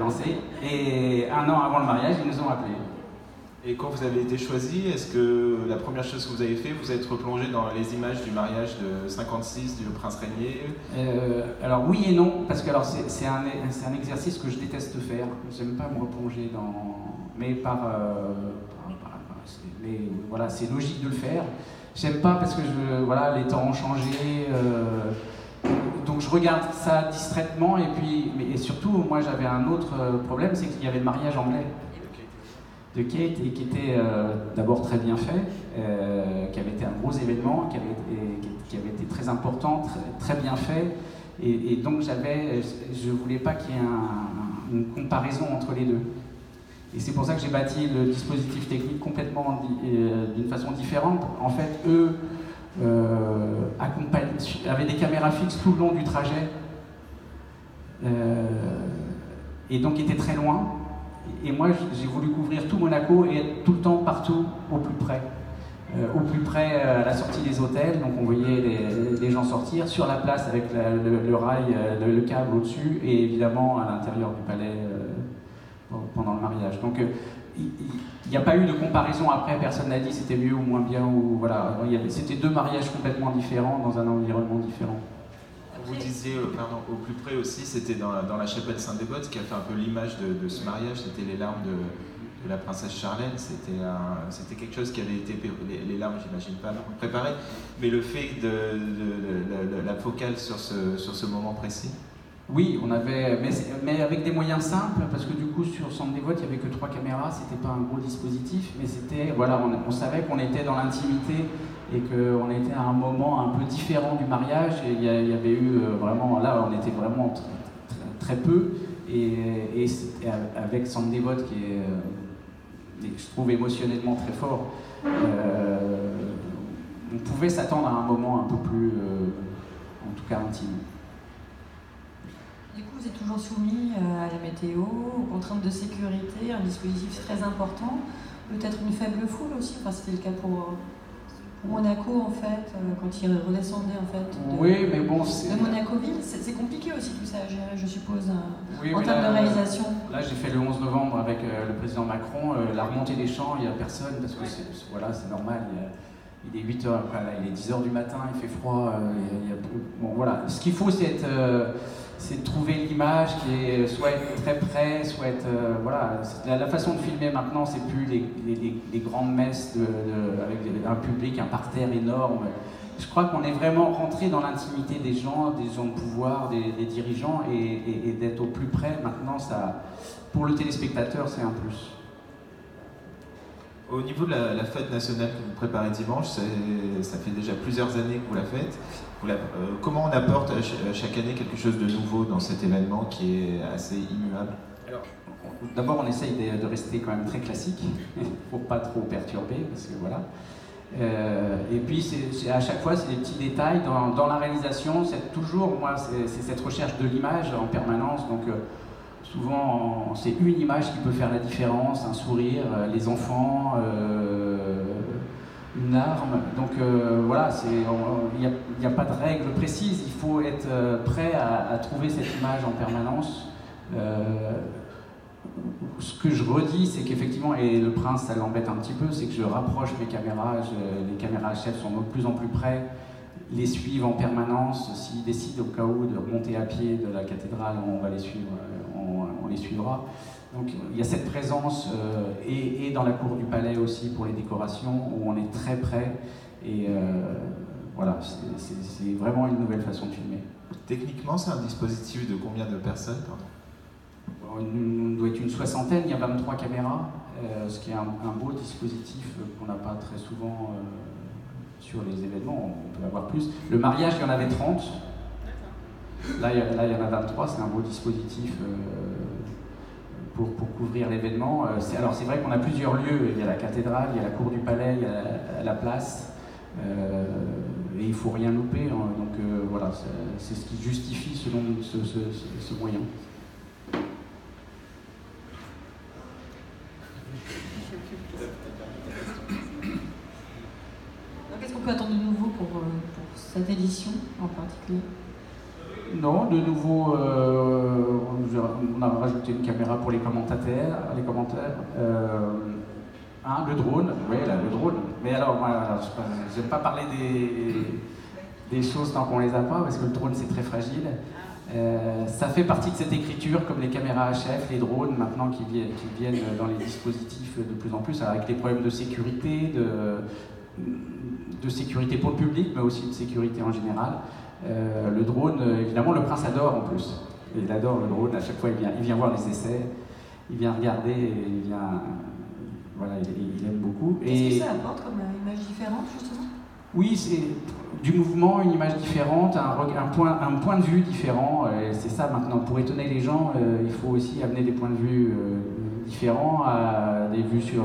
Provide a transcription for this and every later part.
lancé. Et un an avant le mariage, ils nous ont appelés. Et quand vous avez été choisi, est-ce que la première chose que vous avez fait, vous êtes replongé dans les images du mariage de 56 du prince régnier? Alors oui et non, parce que c'est un exercice que je déteste faire. J'aime pas me replonger dans... Mais voilà, c'est logique de le faire. J'aime pas parce que voilà, les temps ont changé. Donc je regarde ça distraitement et surtout, moi j'avais un autre problème, c'est qu'il y avait le mariage anglais de Kate et qui était d'abord très bien fait, qui avait été un gros événement, qui avait été très important, très bien fait, et donc je voulais pas qu'il y ait une comparaison entre les deux. Et c'est pour ça que j'ai bâti le dispositif technique complètement d'une façon différente. En fait, eux avaient des caméras fixes tout le long du trajet, et donc étaient très loin. Et moi, j'ai voulu couvrir tout Monaco et être tout le temps partout au plus près. À la sortie des hôtels, donc on voyait les gens sortir, sur la place avec le rail, le câble au-dessus, et évidemment à l'intérieur du palais pendant le mariage. Donc il n'y a pas eu de comparaison après, personne n'a dit c'était mieux ou moins bien, ou voilà. C'était deux mariages complètement différents dans un environnement différent. Vous disiez, au plus près aussi, c'était dans la chapelle Saint-Dévote, qui a fait un peu l'image de ce mariage, c'était les larmes de la princesse Charlène. C'était quelque chose qui avait été, les larmes, j'imagine pas préparées, mais le fait de la focale sur ce moment précis. Oui, on avait, mais avec des moyens simples, parce que du coup sur Saint-Dévote, il n'y avait que 3 caméras, c'était pas un gros dispositif, mais c'était, voilà, on savait qu'on était dans l'intimité et qu'on était à un moment un peu différent du mariage, et il y avait eu vraiment, là on était vraiment très peu, et avec Saint-Dévote qui est, je trouve, émotionnellement très fort, on pouvait s'attendre à un moment un peu plus, en tout cas intime. Du coup, vous êtes toujours soumis à la météo, aux contraintes de sécurité, un dispositif très important, peut-être une faible foule aussi, enfin c'était le cas pour Monaco en fait, quand il redescendait en fait oui, mais bon, de Monaco-Ville. C'est compliqué aussi tout ça à gérer, je suppose, oui, en termes de réalisation. Là, j'ai fait le 11 novembre avec le président Macron, la remontée des champs, il n'y a personne, parce que voilà, c'est normal, il est 8h, il est 10h du matin, il fait froid, bon voilà. Ce qu'il faut, c'est de trouver l'image qui est soit être très près, soit être... voilà, la façon de filmer maintenant, c'est plus les grandes messes avec un public, un parterre énorme. Je crois qu'on est vraiment rentré dans l'intimité des gens de pouvoir, des dirigeants, et d'être au plus près. Maintenant, pour le téléspectateur, c'est un plus. Au niveau de la fête nationale que vous préparez dimanche, ça fait déjà plusieurs années que vous la faites. Comment on apporte chaque année quelque chose de nouveau dans cet événement qui est assez immuable? Alors, d'abord, on essaye de rester quand même très classique, pour pas trop perturber, parce que voilà. Et puis, à chaque fois, c'est des petits détails. Dans la réalisation, c'est toujours, moi, c'est cette recherche de l'image en permanence. Donc, souvent, c'est une image qui peut faire la différence, un sourire, les enfants, une arme. Donc voilà, il n'y a pas de règle précise, il faut être prêt à trouver cette image en permanence. Ce que je redis, c'est qu'effectivement, et le prince, ça l'embête un petit peu, c'est que je rapproche mes caméras, les caméras chefs sont de plus en plus près, les suivent en permanence. S'ils décident au cas où de remonter à pied de la cathédrale, on va les suivre, on les suivra. Donc il y a cette présence, et dans la cour du palais aussi pour les décorations, où on est très près, et voilà, c'est vraiment une nouvelle façon de filmer. Techniquement, c'est un dispositif de combien de personnes, pardon? On doit être une soixantaine, il y a 23 caméras, ce qui est un beau dispositif qu'on n'a pas très souvent sur les événements, on peut avoir plus. Le mariage, il y en avait 30, là il y en a 23, c'est un beau dispositif pour couvrir l'événement. Alors c'est vrai qu'on a plusieurs lieux, il y a la cathédrale, il y a la cour du palais, il y a la place, et il ne faut rien louper, hein, donc voilà, c'est ce qui justifie selon ce moyen. Qu'est-ce qu'on peut attendre de nouveau pour cette édition en particulier? Non, de nouveau, on a rajouté une caméra pour les commentaires. Le drone, oui, là, le drone. Mais alors, moi, j'aime pas parler des choses tant qu'on les a pas, parce que le drone, c'est très fragile. Ça fait partie de cette écriture, comme les caméras HF, les drones, maintenant, qui viennent dans les dispositifs de plus en plus, avec les problèmes de sécurité, de sécurité pour le public, mais aussi de sécurité en général. Le drone, évidemment, le prince adore en plus. Il adore le drone, à chaque fois il vient voir les essais, il vient regarder, il vient... Voilà, il aime beaucoup. Qu'est-ce que ça apporte comme image différente, justement? Oui, c'est du mouvement, une image différente, un point de vue différent. C'est ça maintenant. Pour étonner les gens, il faut aussi amener des points de vue différents, des vues sur...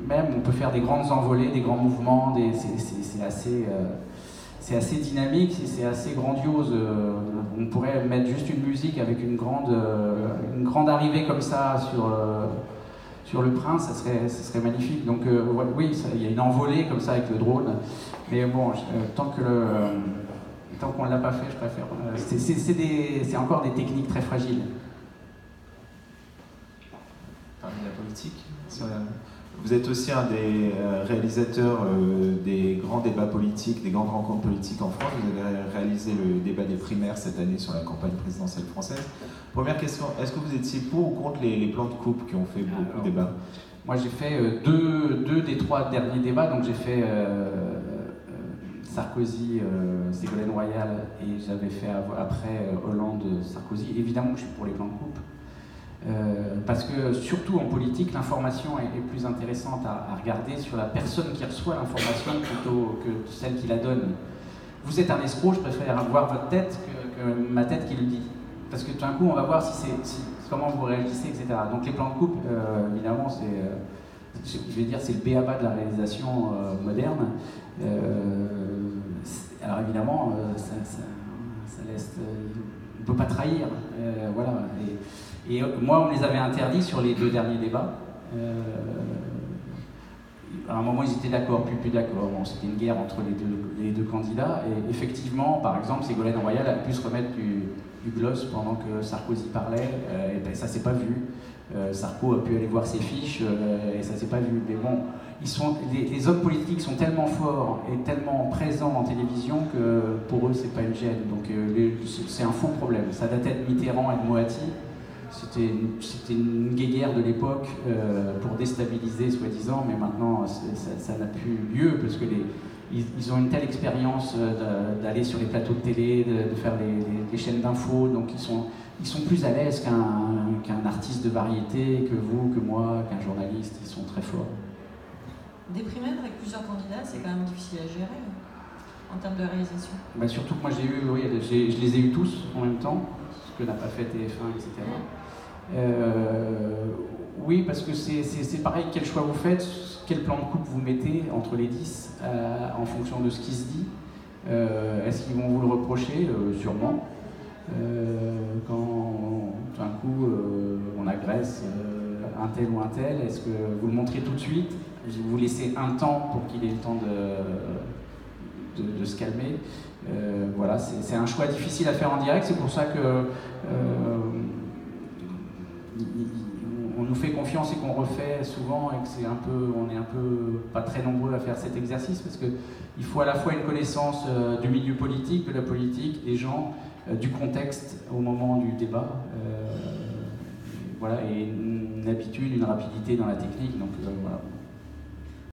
Même, on peut faire des grandes envolées, des grands mouvements, c'est assez dynamique, c'est assez grandiose. On pourrait mettre juste une musique avec une grande arrivée comme ça sur le prince, ça serait magnifique. Donc oui, il y a une envolée comme ça avec le drone. Mais bon, tant qu'on ne l'a pas fait, je préfère. C'est encore des techniques très fragiles. Parmi la politique, vous êtes aussi un des réalisateurs des grands débats politiques, des grandes rencontres politiques en France. Vous avez réalisé le débat des primaires cette année sur la campagne présidentielle française. Première question, est-ce que vous étiez pour ou contre les plans de coupe qui ont fait beaucoup de débats? Moi j'ai fait deux des 3 derniers débats, donc j'ai fait Sarkozy, Ségolène Royal, et j'avais fait après Hollande, Sarkozy. Évidemment que je suis pour les plans de coupe. Parce que surtout en politique, l'information est plus intéressante à regarder sur la personne qui reçoit l'information plutôt que celle qui la donne. Vous êtes un escroc, je préfère voir votre tête que ma tête qui le dit. Parce que tout d'un coup, on va voir comment vous réagissez, etc. Donc les plans de coupe, évidemment, je vais dire, c'est le b.a.-ba de la réalisation moderne. Alors évidemment, ça laisse... on ne peut pas trahir. Voilà. Et moi, on me les avait interdits sur les 2 derniers débats. À un moment, ils étaient d'accord, puis plus d'accord. Bon, c'était une guerre entre les deux candidats. Et effectivement, par exemple, Ségolène Royal a pu se remettre du gloss pendant que Sarkozy parlait. Et ben, ça s'est pas vu. Sarko a pu aller voir ses fiches et ça s'est pas vu. Mais bon, les hommes politiques sont tellement forts et tellement présents en télévision que pour eux, c'est pas une gêne. Donc c'est un faux problème. Ça datait de Mitterrand et de Moatti. C'était une guéguerre de l'époque pour déstabiliser, soi-disant, mais maintenant ça n'a plus lieu parce que ils ont une telle expérience d'aller sur les plateaux de télé, de faire les chaînes d'infos, donc ils sont plus à l'aise qu'un artiste de variété, que vous, que moi, qu'un journaliste. Ils sont très forts. Des primaires avec plusieurs candidats, c'est quand même difficile à gérer en termes de réalisation. Bah surtout que moi je les ai eus tous en même temps, ce que n'a pas fait TF1, etc. Oui, parce que c'est pareil, quel choix vous faites, quel plan de coupe vous mettez entre les 10 en fonction de ce qui se dit. Est-ce qu'ils vont vous le reprocher? Sûrement. Quand tout d'un coup on agresse un tel ou un tel, est-ce que vous le montrez tout de suite? Vous laissez un temps pour qu'il ait le temps de se calmer. Voilà, c'est un choix difficile à faire en direct, c'est pour ça que on nous fait confiance et qu'on refait souvent et que on est un peu pas très nombreux à faire cet exercice parce que il faut à la fois une connaissance du milieu politique, de la politique, des gens, du contexte au moment du débat, voilà, et une habitude, une rapidité dans la technique. Donc